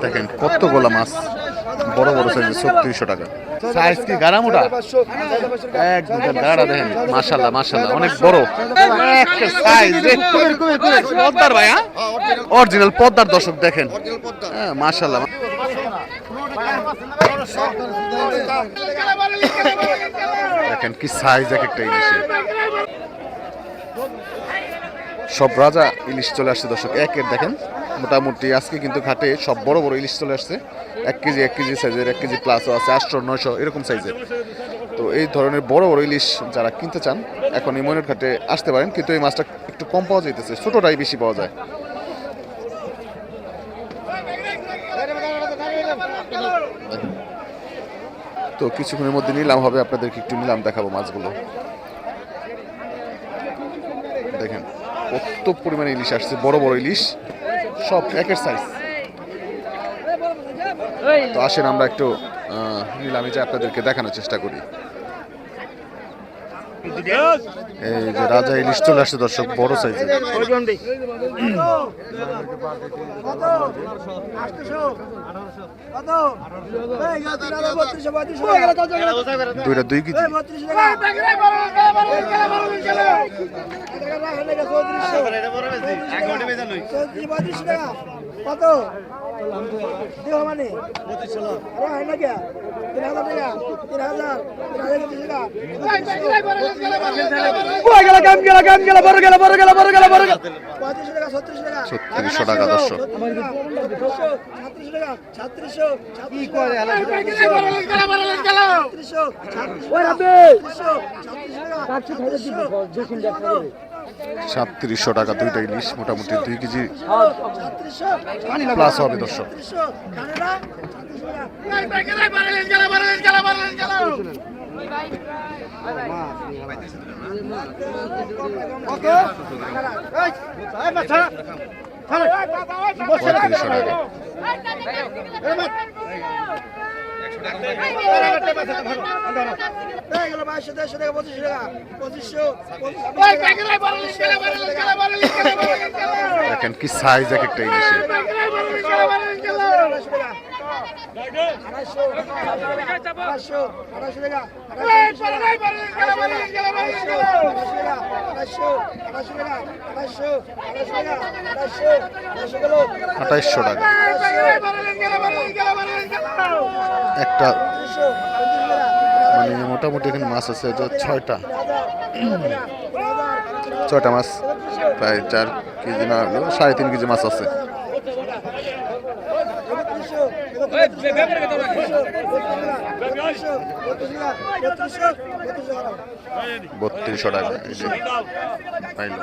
দেখেন কতগুলো মাছ, বড় বড় সাইজ, 3600 টাকা। সাইজ কি গারামুটা একদম গাড়া, দেখেন মাশাআল্লাহ মাশাআল্লাহ অনেক বড় একটা সাইজ। পদ্মার ভাই, হ্যাঁ অরিজিনাল পদ্মার, দর্শক দেখেন, হ্যাঁ মাশাআল্লাহ। দেখেন কি সাইজ এক একটা ইলিশের। সব রাজা ইলিশ চলে আসছে দর্শক, একের দেখেন মোটামুটি আজকে কিন্তু ঘাটে সব বড় বড় ইলিশ চলে আসছে। 1 কেজি সাইজের, 1 কেজি প্লাসও আছে, 800-900 এরকম সাইজের। তো এই ধরনের বড় বড় ইলিশ যারা কিনতে চান এখন এই ময়ূর ঘাটে আসতে পারেন, কিন্তু এই মাছটা একটু কম পাওয়া যাইতেছে, ছোটটাই বেশি পাওয়া যায়। তো কিছুক্ষণের মধ্যে নিলাম হবে, আপনাদেরকে একটু নিলাম দেখাবো মাছগুলো। দেখেন কত পরিমাণে ইলিশ আসছে, বড় বড় ইলিশ, সব একের সাইজ। তো আসেন আমরা একটু নিলামে যে আপনাদেরকে দেখানোর চেষ্টা করি। এই যে রাজা ইলিশ চলে আসছে দর্শক, বড় সাইজের। দুইটা 2 কেজি। কত মানে 2500 হয় না কে 3000 টাকা 3000 3600 টাকা দর্শক। $3700 টাকা দুইটা ইলিশ, মোটামুটি 2 কেজি প্লাস হবে দর্শক। দেখেন কি সাইজ এক একটা ইলিশের। $2800 টাকা একটা, মানে মোটামুটি এখানে মাছ আছে 6টা মাছ, প্রায় 4 কেজি না 3.5 কেজি মাছ আছে। 3200 টাকা এই যে পাইলাম।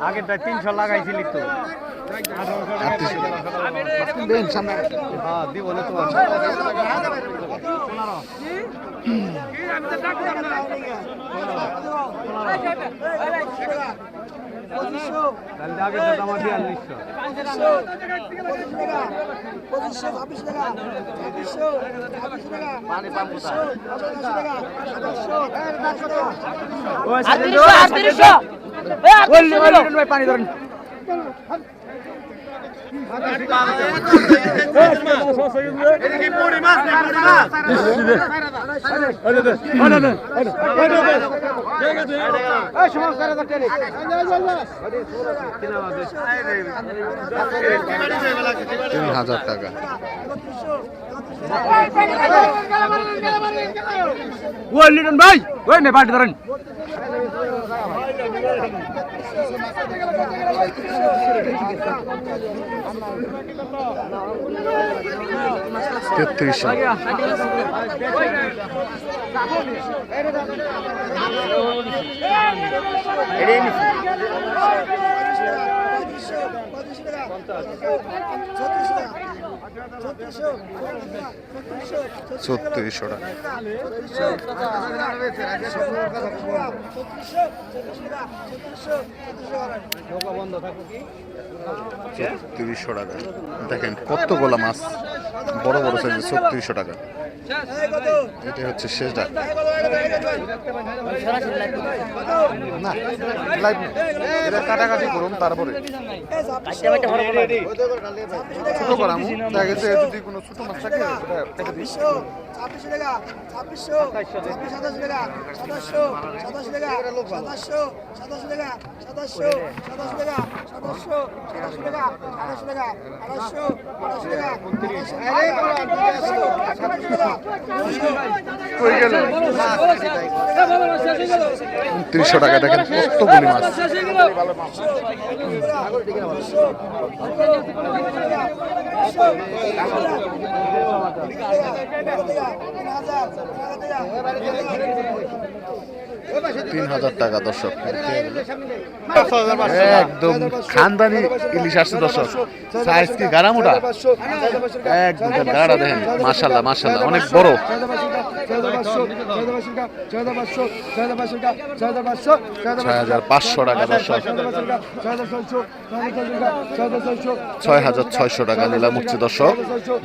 আগে 300 লাগাইছিলি তো দিব না তোমার আগে আমার 4200 পানি ধরেন তিন হাজার টাকা। ওই লিটন ভাই ওই নে পাটি ধরেন। তেত্রিশশো। ছত্রিশশো টাকা। ছত্রিশশো টাকা। দেখেন কতগুলা মাছ, বড় বড় সাইজের। 3600 টাকা। এটা হচ্ছে শেষ ডাক। না লাইভ নেই, এটা কাটাকাটি করুন তারপরে ছোট করাম। দেখা গেছে যদি কোনো ছোট মাছ থাকে টাকা দিই। 2600 টাকা, 2600, 27 টাকা, 2700, 27 টাকা, 2700, 27 টাকা, 2700, 27 টাকা, 2700, 27 টাকা, 28 টাকা, 2800, 28 টাকা, 2900 টাকা। দেখেন কতগুলি মাছ। তিন হাজার টাকা দর্শক। একদম খানদানি ইলিশ আসছে দর্শক। সাইজ কি গাড়া মোটা, একদম গাড়া। দেখেন মাশাআল্লাহ মাশাআল্লাহ অনেক বড়। 6500 টাকা দর্শক। 6600 টাকা নিলাম হচ্ছে দর্শক।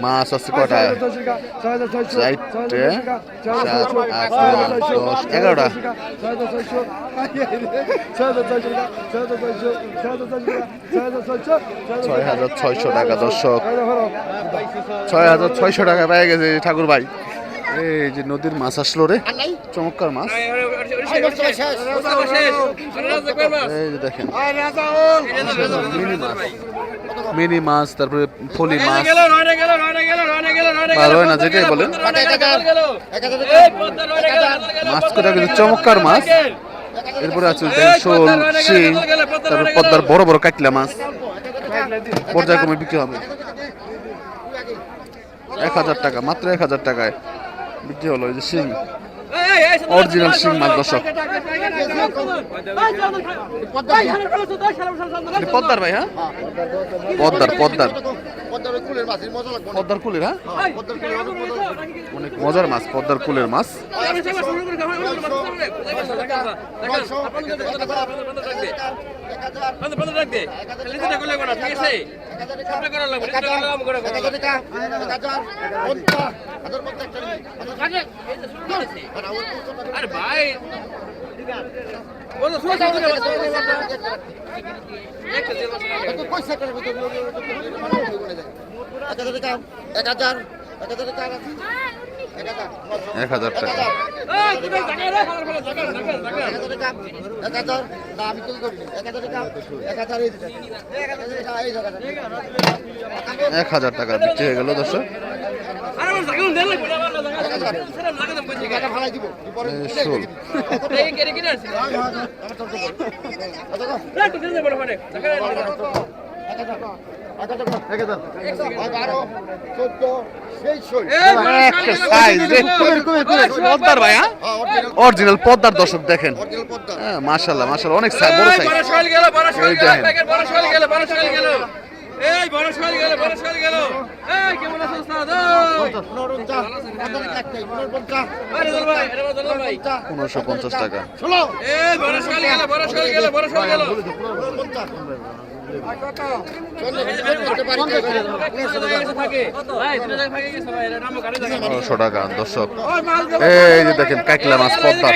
মাছ আছে কয়টা? 4, 7, 8, 9, 10, 11টা। 6600 টাকা দর্শক। 6600 টাকা পেয়ে গেছে ঠাকুর ভাই। এই যে নদীর মাছ আসলো রে, চমৎকার মাছ। এই যে দেখেন মিনি মাছ, মিনি মাছ, তারপরে ফলি মাছ, রয় না যেটাই বলেন। মাছ কটা কিন্তু চমৎকার মাছ। এরপরে আছে শোল, শিং, তারপর পদ্মার বড় বড় কাটলা মাছ। পর্যায়ক্রমে বিক্রি হবে। 1000 টাকা, মাত্র 1000 টাকায় বিক্রি হলো। এই যে শিং, অরিজিনাল শিং মাছ দর্শক। পদ্মার ভাই, হ্যাঁ পদ্মার পদ্মার পদ্মার কুলের, হ্যাঁ অনেক মজার মাছ। পদ্মার কুলের মাছ। আরে ভাই এক হাজার টাকা। 1000 টাকা বিক্রি হয়ে গেল দর্শক। শোল অরিজিনাল পদ্মার দর্শক। দেখেন মাশাআল্লাহ মাশাআল্লাহ অনেক বড় সাইজ। এই বড় শৈল গেল, বড় শৈল গেল। এই কেমন আছেন ওস্তাদ? আরে দল ভাই, আরে দল ভাই। 1550 টাকা। এই বড় শৈল গেল, বড় শৈল গেল, বড় শৈল গেল। 1500 টাকা দর্শক। এই যে দেখেন কাকলা মাছ পদ্মা।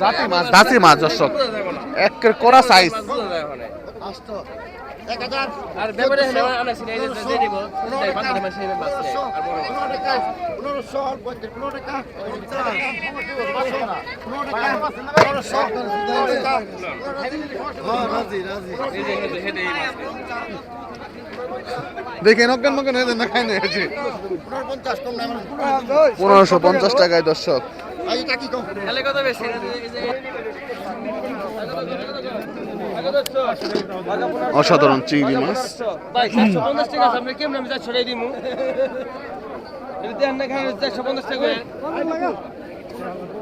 জাতি মাছ, দাসি মাছ দর্শক। একের কড়া সাইজ। আর ব্যাপারে হলো আমরা সিনে দিয়ে দিব তাই বান্দরে মাসে নেবে বাস আর বড় দেখেন অজ্ঞান মজ্ঞান হয়ে যান না, খাই না 1550 টাকায় দর্শক। তাহলে কত বেশি অসাধারণ চিংড়ি মাছ। ভাই 450 টাকা আপনি কেমন আমি যা ছড়াই দিমু এতে আন্না খাই 450 টাকা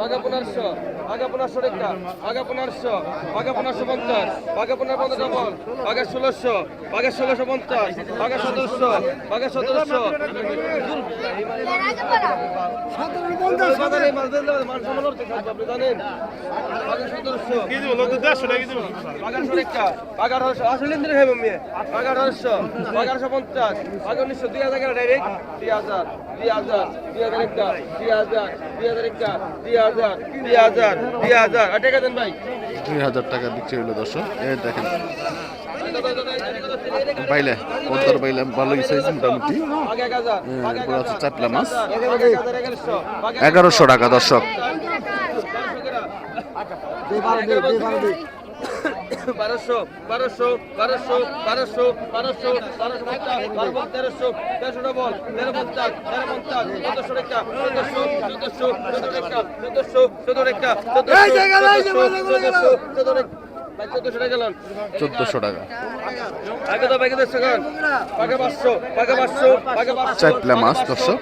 আগা 1500 আগা 1500 টাকা আগা 1500 আগা 1550 আগা 1550 ডবল আগা 1600 আগা 1650 আগা 1700 আগা 1700 বাজারে মাল দেন মান সম্মান করতে আপনি জানেন আগা 1700 কি দিব লোক 150 টাকা দিব আগা 100 টাকা আগা 1800 আসলে দিন খাইব আমি আগা 1800 আগা 1850 আগা 1900 2000 টাকা ডাইরেক্ট 3000 2000 2000 টাকা 3000 2000 টাকা 3000 3000 3000 টাকা দেন ভাই 2000 টাকা বিক্রি হলো দর্শক। এই দেখেন বাইলে পদ্মার বাইলে ভালোই সাইজ মোটামুটি। আগে 1000 এরপর আছে চাপলা মাছ 1100 1100 টাকা দর্শক। 1200 1200 1200 1200 1200 1200 1300 ডবল 1350 1350 1400 টাকা 1400 টাকা 1400 টাকা 1400 টাকা আগে তো বাইকে 10 টাকা পাকা 500 পাকা 500 পাকা 500 চাপলা মাছ দর্শক।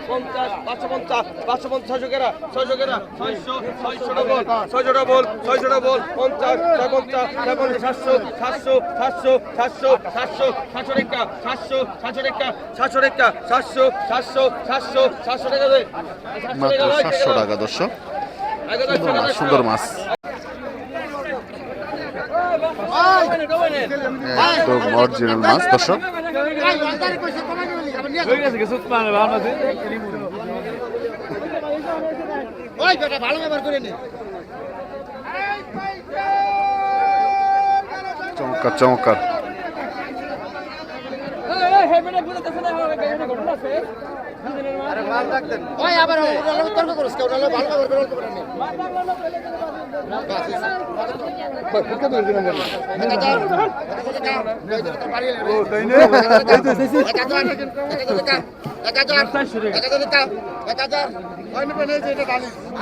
550 550 600 টাকা 600 টাকা 600 600 ডবল 600 ডবল 600 ডবল 50 50 700 700 700 700 700 700 টাকা 700 700 টাকা 700 টাকা 700 700 700 700 টাকা দে মাত্র 700 টাকা দর্শক। সুন্দর মাছ, একদম অরিজিনাল মাছ দর্শক। চমৎকার চমৎকার।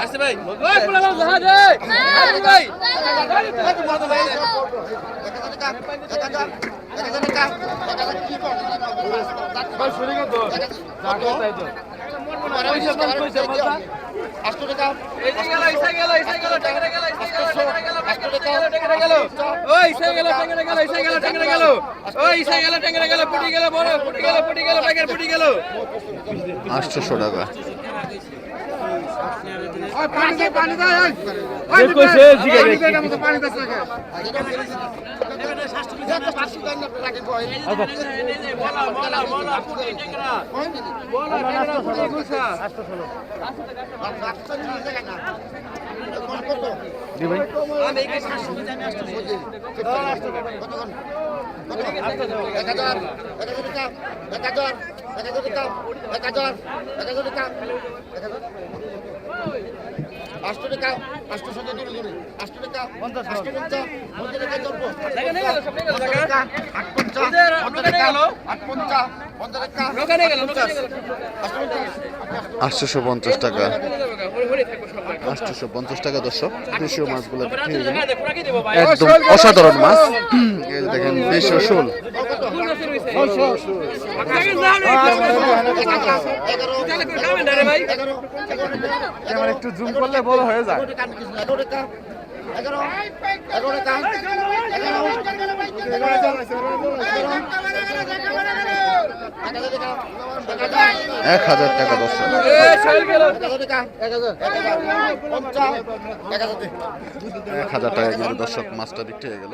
আসে ভাই ওই পোলা মাছ ধরা দে আরে ভাই আটশোশো টাকা। আটশোশো 50 টাকা, 850 টাকা দর্শক। দেশীয় মাছগুলো একদম অসাধারণ মাছ। এই যে দেখেন দেশীয় শোল, একটু জুম করলে বড় হয়ে যায়। এক 1000 টাকা দর্শক। 1000 টাকা কিন্তু দর্শক মাছটা বিক্রি হয়ে গেল।